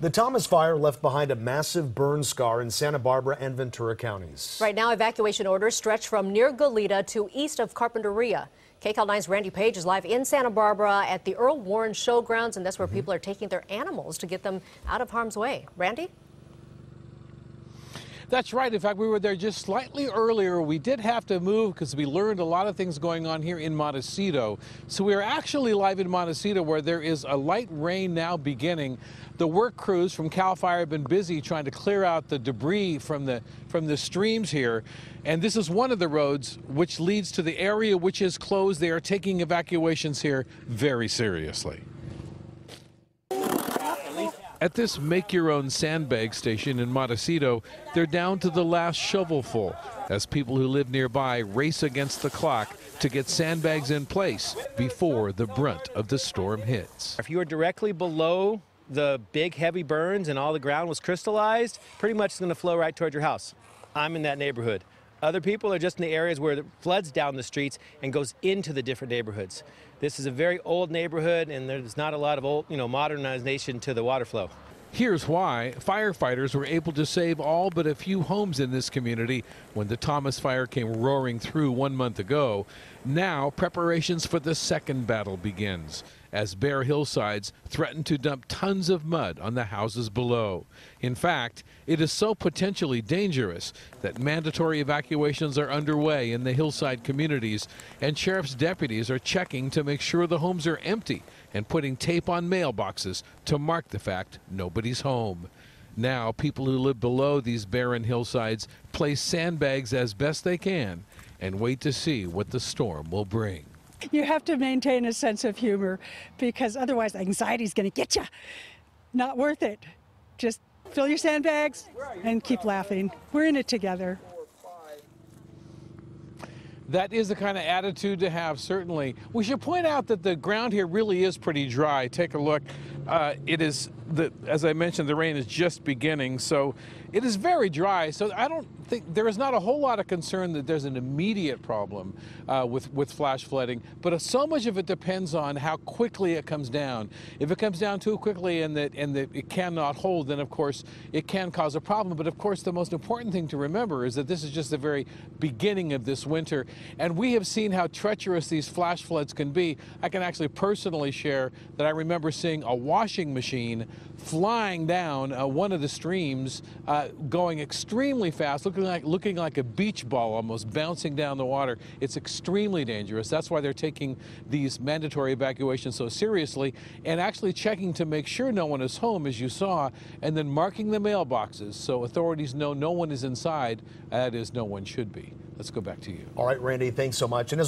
The Thomas fire left behind a massive burn scar in Santa Barbara and Ventura counties. Right now, evacuation orders stretch from near Goleta to east of Carpinteria. KCAL 9's Randy Paige is live in Santa Barbara at the Earl Warren Showgrounds, and that's where people are taking their animals to get them out of harm's way. Randy? That's right. In fact, we were there just slightly earlier. We did have to move because we learned a lot of things going on here in Montecito. So we are actually live in Montecito, where there is a light rain now beginning. The work crews from CAL FIRE have been busy trying to clear out the debris from the streams here. And this is one of the roads which leads to the area which is closed. They are taking evacuations here very seriously. At this make-your-own sandbag station in Montecito, they're down to the last shovelful as people who live nearby race against the clock to get sandbags in place before the brunt of the storm hits. If you are directly below the big heavy burns and all the ground was crystallized, pretty much it's going to flow right toward your house. I'm in that neighborhood. Other people are just in the areas where it floods down the streets and goes into the different neighborhoods. This is a very old neighborhood, and there's not a lot of old, modernization to the water flow. Here's why. Firefighters were able to save all but a few homes in this community when the Thomas fire came roaring through 1 month ago. Now preparations for the second battle begins as bare hillsides threaten to dump tons of mud on the houses below. In fact, it is so potentially dangerous that mandatory evacuations are underway in the hillside communities, and sheriff's deputies are checking to make sure the homes are empty and putting tape on mailboxes to mark the fact nobody's home. Now, people who live below these barren hillsides place sandbags as best they can and wait to see what the storm will bring. You have to maintain a sense of humor because otherwise anxiety is going to get you. Not worth it. Just fill your sandbags and keep laughing. We're in it together. That is the kind of attitude to have, certainly. We should point out that the ground here really is pretty dry. Take a look. As I mentioned, the rain is just beginning, so it is very dry. So I don't think there is not a whole lot of concern that there's an immediate problem with flash flooding, but so much of it depends on how quickly it comes down. If it comes down too quickly and that it cannot hold, then of course it can cause a problem. But of course, the most important thing to remember is that this is just the very beginning of this winter, and we have seen how treacherous these flash floods can be. I can actually personally share that I remember seeing a washing machine flying down one of the streams, going extremely fast, looking like a beach ball almost, bouncing down the water. It's extremely dangerous. That's why they're taking these mandatory evacuations so seriously and actually checking to make sure no one is home, as you saw, and then marking the mailboxes so authorities know no one is inside. That is, no one should be. Let's go back to you. All right, Randy, thanks so much. And as we